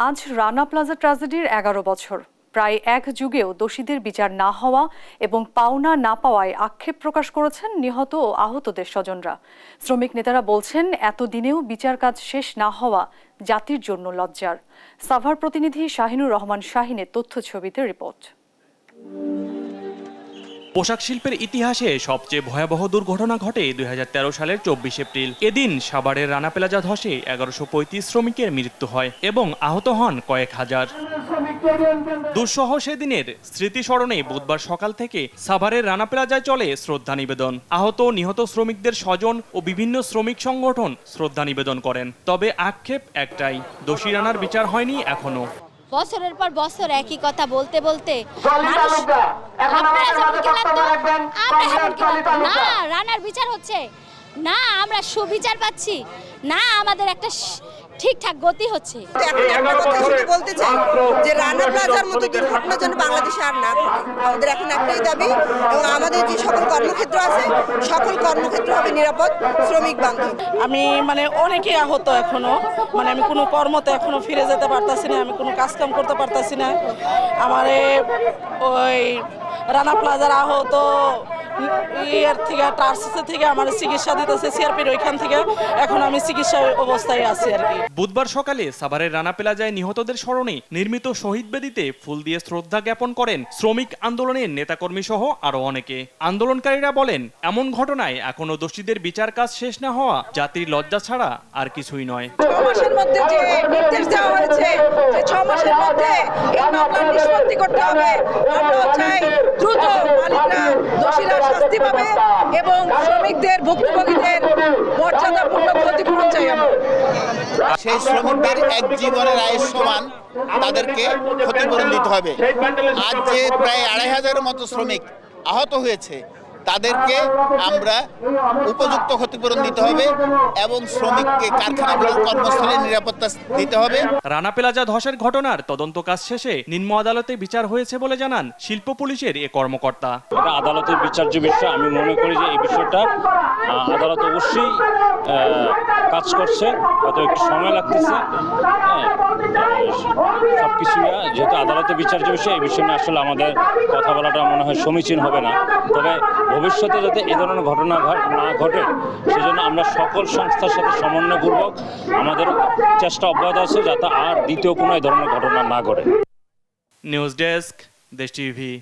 আজ রানা প্লাজা ট্র্যাজেডির ১১ বছর। প্রায় এক যুগেও দোষীদের বিচার না হওয়া এবং পাওনা না পাওয়ায় আক্ষেপ প্রকাশ করেছেন নিহত ও আহতদের স্বজনরা। শ্রমিক নেতারা বলছেন, এতদিনেও বিচার কাজ শেষ না হওয়া জাতির জন্য লজ্জার। সাভার প্রতিনিধি শাহিনুর রহমান শাহিনের তথ্যছবিতে রিপোর্ট। পোশাক শিল্পের ইতিহাসে সবচেয়ে ভয়াবহ দুর্ঘটনা ঘটে ২০১৩ সালের ২৪ এপ্রিল। এদিন সাভারের রানা প্লাজা ধসে ১১৩৫ শ্রমিকের মৃত্যু হয় এবং আহত হন কয়েক হাজার। দুঃসহ সেদিনের স্মৃতি স্মরণে বুধবার সকাল থেকে সাভারের রানা প্লাজায় চলে শ্রদ্ধা নিবেদন। আহত নিহত শ্রমিকদের স্বজন ও বিভিন্ন শ্রমিক সংগঠন শ্রদ্ধা নিবেদন করেন। তবে আক্ষেপ একটাই, দোষী রানার বিচার হয়নি এখনো। বছরের পর বছর একই কথা বলতে বলতে মানুষ না রানার বিচার হচ্ছে না, আমরা সুবিচার পাচ্ছি না, আমাদের একটা ঠিকঠাক গতি হচ্ছে। এখন একটা কথা শুধু বলতে চাই যে রানা প্লাজার মতো দুর্ঘটনা যেন বাংলাদেশে আর না ঘটে। আমাদের এখন একটাই দাবি, এবং আমাদের যে সকল কর্মক্ষেত্র আছে সকল কর্মক্ষেত্র হবে নিরাপদ, শ্রমিক বান্ধব। আমি অনেকে আহত এখনো, আমি কোনো কর্মতে এখনো ফিরে যেতে পারতাছি না, আমি কোনো কাজকাম করতে পারতাছি না। আমারে ওই রানা প্লাজার আহত এর থেকে টার্সিসে থেকে আমার চিকিৎসা দিতেছে সিআরপির ওইখান থেকে, এখন আমি চিকিৎসা অবস্থায় আছি আর কি। বুধবার সকালে সাভারের রানা প্লাজায় নিহতদের স্মরণে নির্মিত শহীদ বেদিতে ফুল দিয়ে শ্রদ্ধা জ্ঞাপন করেন শ্রমিক আন্দোলনের নেতাকর্মী সহ আরো অনেকে। আন্দোলনকারীরা বলেন, এমন ঘটনায় এখনো দোষীদের বিচার কাজ শেষ না হওয়া জাতির লজ্জা ছাড়া আর কিছুই নয়। 6 মাসের মধ্যে যে নির্দেশ দেওয়া হয়েছে যে 6 মাসের মধ্যে এই মামলা নিষ্পত্তি করতে হবে, আমরা চাই দ্রুত মালিকরা দোষীরা শাস্তি পাবে এবং শ্রমিকদের ভুক্তভোগীদের মর্যাদাপূর্ণ ক্ষতিপূরণ চাই আমরা। সেই শ্রমিকদের এক জীবনের আয়ের সমান তাদেরকে ক্ষতিপূরণ দিতে হবে। আজ যে প্রায় ২৫০০-এর মতো শ্রমিক আহত হয়েছে, তাদেরকে আমরা উপযুক্ত ক্ষতিপূরণ দিতে হবে এবং শ্রমিককে কারখানাগুলোর কর্মস্থলে নিরাপত্তা দিতে হবে। রানা প্লাজা ধসের ঘটনার তদন্ত কাজ শেষে নিম্ন আদালতে বিচার হয়েছে বলে জানান শিল্প পুলিশের এ কর্মকর্তা। এটা আদালতের বিচার্য বিষয়। আমি মনে করি যে এই বিষয়টা আদালত অবশ্যই কাজ করছে, হয়তো একটু সময় লাগতেছে। সবকিছু যেহেতু আদালতের বিচার্য বিষয়, এই বিষয় নিয়ে আসলে আমাদের কথা বলাটা মনে হয় সমীচীন হবে না। তবে ভবিষ্যতে যাতে এ ধরনের ঘটনা না ঘটে, সেজন্য আমরা সকল সংস্থার সাথে সমন্বয়পূর্বক আমাদের চেষ্টা অব্যাহত আছে যাতে আর দ্বিতীয় কোনো এই ধরনের ঘটনা না ঘটে। নিউজ ডেস্ক, দেশ টিভি।